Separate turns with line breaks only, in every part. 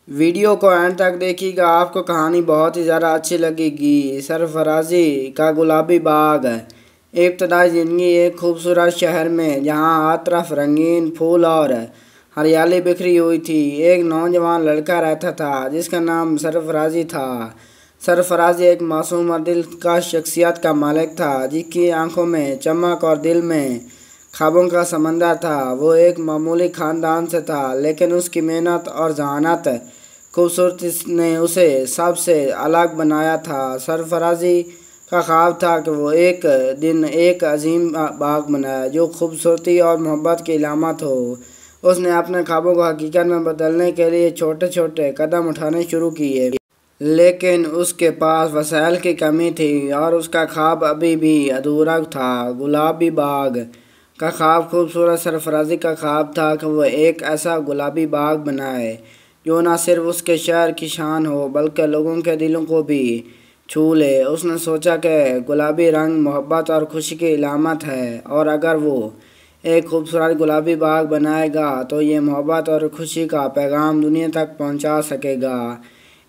Video کو and تک دیکھیے گا، آپ کو کہانی بہت ہی زیادہ اچھی لگے گی۔ سرفرازی کا گلابی باغ۔ ابتدائی زندگی ایک خوبصورت شہر میں، جہاں ہر طرف رنگین پھول اور ہریالی بکھری ہوئی تھی، ایک نوجوان لڑکا رہتا تھا جس کا نام سرفرازی تھا۔ سرفرازی ایک معصوم اور دلکش شخصیت کا مالک تھا، جس کی آنکھوں میں چمک اور دل میں خوابوں کا سمندر تھا۔ وہ ایک معمولی خاندان سے تھا، لیکن اس کی محنت اور ذہانت خوبصورتی نے اسے سب سے الگ بنایا تھا۔ سرفرازی کا خواب تھا کہ وہ ایک دن ایک عظیم باغ بنائے جو خوبصورتی اور محبت کی علامت ہو۔ اس نے اپنے خوابوں کو حقیقت میں بدلنے کے لیے چھوٹے چھوٹے قدم اٹھانے شروع کیے، لیکن اس کے پاس وسائل کی کمی تھی اور اس کا خواب ابھی بھی ادھورا تھا۔ گلابی باغ کا خواب خوبصورت سرفرازی کا خواب تھا کہ وہ ایک ایسا گلابی باغ بنائے جو نہ صرف اس کے شہر کی شان ہو بلکہ لوگوں کے دلوں کو بھی چھو لے۔ اس نے سوچا کہ گلابی رنگ محبت اور خوشی کی علامت ہے، اور اگر وہ ایک خوبصورت گلابی باغ بنائے گا تو یہ محبت اور خوشی کا پیغام دنیا تک پہنچا سکے گا۔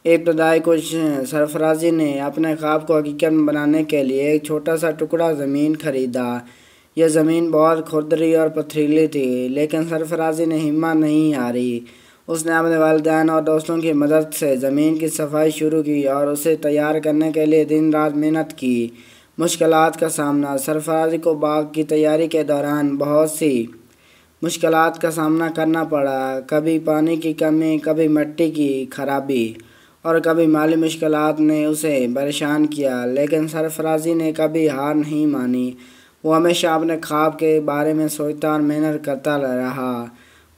ابتدائی کچھ سرفرازی نے اپنے خواب کو حقیقت میں بنانے کے لیے ایک چھوٹا سا ٹکڑا زمین خریدا۔ یہ زمین بہت کھردری اور پتھریلی تھی، لیکن سرفرازی نے ہمت نہیں ہاری۔ اس نے اپنے والدین اور دوستوں کی مدد سے زمین کی صفائی شروع کی اور اسے تیار کرنے کے لیے دن رات محنت کی۔ مشکلات کا سامنا۔ سرفرازی کو باغ کی تیاری کے دوران بہت سی مشکلات کا سامنا کرنا پڑا۔ کبھی پانی کی کمی، کبھی مٹی کی خرابی اور کبھی مالی مشکلات نے اسے پریشان کیا، لیکن سرفرازی نے کبھی ہار نہیں مانی۔ وہ ہمیشہ اپنے خواب کے بارے میں سوچتا اور محنت کرتا رہا۔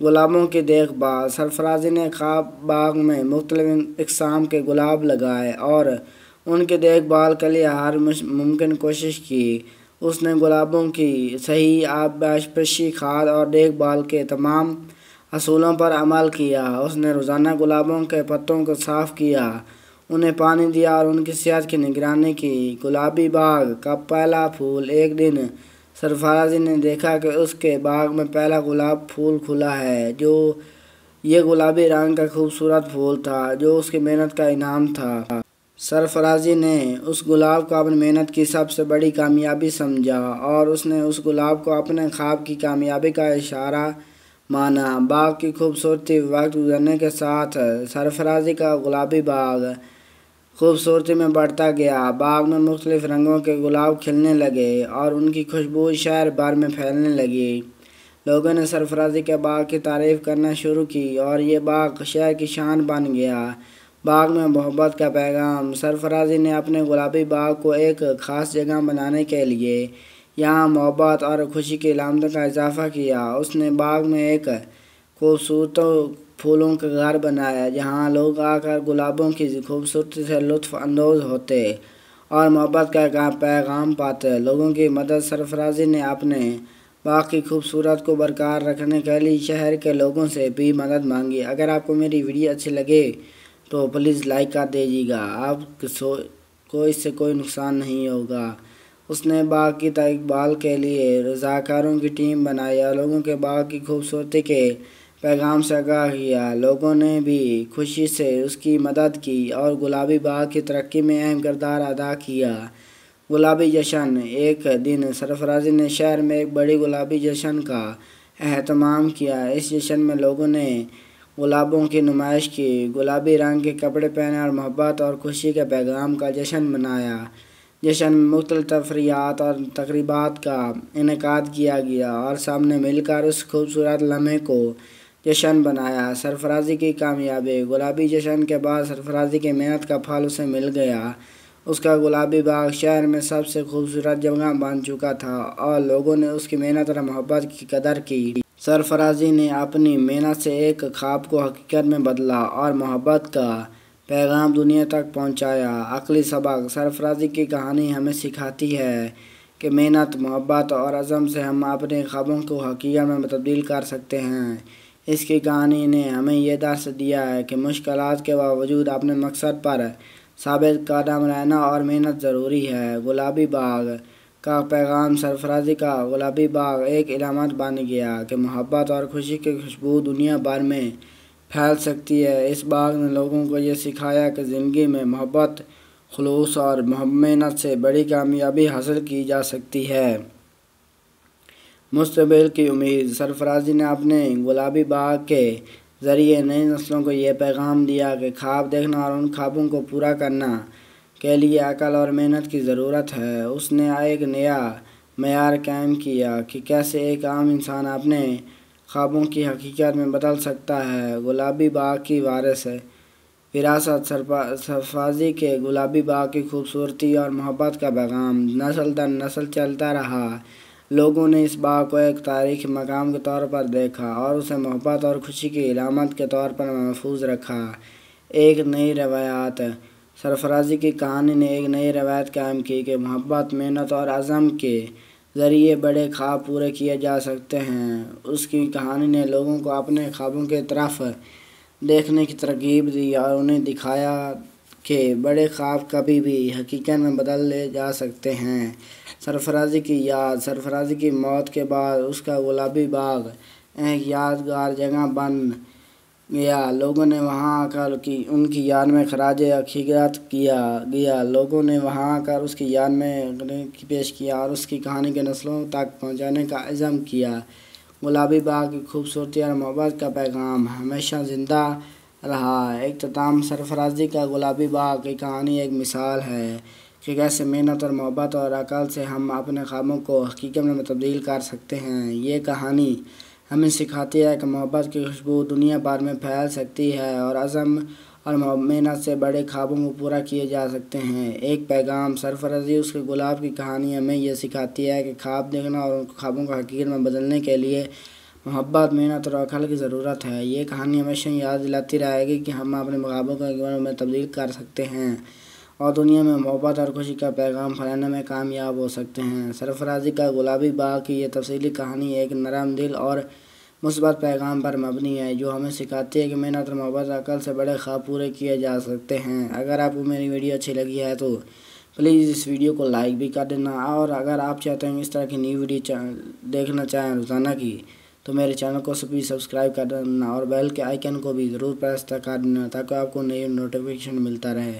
گلابوں کی دیکھ بھال۔ سرفرازی نے باغ میں مختلف اقسام کے گلاب لگائے اور ان کی دیکھ بھال کے لیے ہر ممکن کوشش کی۔ اس نے گلابوں کی صحیح آبپاشی، کھاد اور دیکھ بھال کے تمام اصولوں پر عمل کیا۔ اس نے روزانہ گلابوں کے پتوں کو صاف کیا، انہیں پانی دیا اور ان کی صحت کی نگرانی کی۔ گلابی باغ کا پہلا پھول۔ ایک دن سرفرازی نے دیکھا کہ اس کے باغ میں پہلا گلاب پھول کھلا ہے۔ یہ گلابی رنگ کا خوبصورت پھول تھا جو اس کی محنت کا انعام تھا۔ سرفرازی نے اس گلاب کو اپنی محنت کی سب سے بڑی کامیابی سمجھا اور اس نے اس گلاب کو اپنے خواب کی کامیابی کا اشارہ مانا۔ باغ کی خوبصورتی۔ وقت گزرنے کے ساتھ سرفرازی کا گلابی باغ خوبصورتی میں بڑھتا گیا۔ باغ میں مختلف رنگوں کے گلاب کھلنے لگے اور ان کی خوشبو شہر بھر میں پھیلنے لگی۔ لوگوں نے سرفرازی کے باغ کی تعریف کرنا شروع کی اور یہ باغ شہر کی شان بن گیا۔ باغ میں محبت کا پیغام۔ سرفرازی نے اپنے گلابی باغ کو ایک خاص جگہ بنانے کے لیے یہاں محبت اور خوشی کی علامتوں کا اضافہ کیا۔ اس نے باغ میں ایک خوبصورت پھولوں کا گھر بنایا جہاں لوگ آ کر گلابوں کی خوبصورتی سے لطف اندوز ہوتے اور محبت کا پیغام پاتے۔ لوگوں کی مدد۔ سرفرازی نے اپنے باغ کی خوبصورتی کو برقرار رکھنے کے لیے شہر کے لوگوں سے بھی مدد مانگی۔ اگر آپ کو میری ویڈیو اچھی لگے تو پلیز لائک کر دیجیے گا، آپ کو اس سے کوئی نقصان نہیں ہوگا۔ اس نے باغ کی دیکھ بھال کے لیے رضاکاروں کی ٹیم بنائی اور لوگوں کے باغ کی خوبصورتی کے پیغام سے آگاہ کیا۔ لوگوں نے بھی خوشی سے اس کی مدد کی اور گلابی باغ کی ترقی میں اہم کردار ادا کیا۔ گلابی جشن۔ ایک دن سرفرازی نے شہر میں ایک بڑی گلابی جشن کا اہتمام کیا۔ اس جشن میں لوگوں نے گلابوں کی نمائش کی، گلابی رنگ کے کپڑے پہنے اور محبت اور خوشی کے پیغام کا جشن منایا۔ جشن میں مختلف تفریحات اور تقریبات کا انعقاد کیا گیا اور سب نے مل کر اس خوبصورت لمحے کو جشن بنایا۔ سرفرازی کی کامیابی۔ گلابی جشن کے بعد سرفرازی کی محنت کا پھل اسے مل گیا۔ اس کا گلابی باغ شہر میں سب سے خوبصورت جگہ بن چکا تھا اور لوگوں نے اس کی محنت اور محبت کی قدر کی۔ سرفرازی نے اپنی محنت سے ایک خواب کو حقیقت میں بدلا اور محبت کا پیغام دنیا تک پہنچایا۔ عقلی سبق۔ سرفرازی کی کہانی ہمیں سکھاتی ہے کہ محنت، محبت اور عزم سے ہم اپنے خوابوں کو حقیقت میں تبدیل کر سکتے ہیں۔ اس کی کہانی نے ہمیں یہ درس دیا ہے کہ مشکلات کے باوجود اپنے مقصد پر ثابت قدم رہنا اور محنت ضروری ہے۔ گلابی باغ کا پیغام۔ سرفرازی کا گلابی باغ ایک علامت بن گیا کہ محبت اور خوشی کی خوشبو دنیا بھر میں پھیل سکتی ہے۔ اس باغ نے لوگوں کو یہ سکھایا کہ زندگی میں محبت، خلوص اور محنت سے بڑی کامیابی حاصل کی جا سکتی ہے۔ مستقبل کی امید: سرفرازی نے اپنے گلابی باغ کے ذریعے نئی نسلوں کو یہ پیغام دیا کہ خواب دیکھنا اور ان خوابوں کو پورا کرنا کے لیے عقل اور محنت کی ضرورت ہے۔ اس نے ایک نیا معیار قائم کیا کہ کیسے ایک عام انسان اپنے خوابوں کی حقیقت میں بدل سکتا ہے۔ گلابی باغ کی وراثت: سرفرازی کے گلابی باغ کی خوبصورتی اور محبت کا پیغام نسل در نسل چلتا رہا۔ لوگوں نے اس باغ کو ایک تاریخی مقام کے طور پر دیکھا اور اسے محبت اور خوشی کی علامت کے طور پر محفوظ رکھا۔ ایک نئی روایت: سرفرازی کی کہانی نے ایک نئی روایت قائم کی کہ محبت، محنت اور عزم کے ذریعے بڑے خواب پورے کیے جا سکتے ہیں۔ اس کی کہانی نے لوگوں کو اپنے خوابوں کی طرف دیکھنے کی ترغیب دی اور انہیں دکھایا کہ بڑے خواب کبھی بھی حقیقت میں بدلے جا سکتے ہیں۔ سرفرازی کی یاد: سرفرازی کی موت کے بعد اس کا گلابی باغ ایک یادگار جگہ بن گیا۔ لوگوں نے وہاں آ کر ان کی یاد میں خراج عقیدت کیا گیا۔ لوگوں نے وہاں آ کر اس کی یاد میں پیش کیا اور اس کی کہانی کے نسلوں تک پہنچانے کا عزم کیا۔ گلابی باغ کی خوبصورتی اور محبت کا پیغام ہمیشہ زندہ رہا۔ اختتام: سرفرازی کا گلابی باغ کی کہانی ایک مثال ہے کہ کیسے محنت اور محبت اور عقل سے ہم اپنے خوابوں کو حقیقت میں تبدیل کر سکتے ہیں۔ یہ کہانی ہمیں سکھاتی ہے کہ محبت کی خوشبو دنیا بھر میں پھیل سکتی ہے اور عزم اور محنت سے بڑے خوابوں کو پورا کیے جا سکتے ہیں۔ ایک پیغام: سرفرازی اس کے گلاب کی کہانی ہمیں یہ سکھاتی ہے کہ خواب دیکھنا اور ان خوابوں کو حقیقت میں بدلنے کے لیے محبت، محنت اور عقل کی ضرورت ہے۔ یہ کہانی ہمیشہ یاد دلاتی رہے گی کہ ہم اپنے خوابوں کو حقیقت میں تبدیل کر سکتے ہیں اور دنیا میں محبت اور خوشی کا پیغام پھیلانے میں کامیاب ہو سکتے ہیں۔ سرفرازی کا گلابی باغ کی یہ تفصیلی کہانی ایک نرم دل اور مثبت پیغام پر مبنی ہے جو ہمیں سکھاتی ہے کہ محنت اور محبت اور عقل سے بڑے خواب پورے کیے جا سکتے ہیں۔ اگر آپ کو میری ویڈیو اچھی لگی ہے تو پلیز اس ویڈیو کو لائک بھی کر دینا، اور اگر آپ چاہتے ہیں اس طرح کی نئی ویڈیو دیکھنا چاہیں روزانہ کی تو میرے چینل کو بھی سبسکرائب کر دینا اور بیل کے آئیکن کو بھی ضرور پریس کر دینا تاکہ آپ کو نئی نوٹیفیکیشن ملتا رہے۔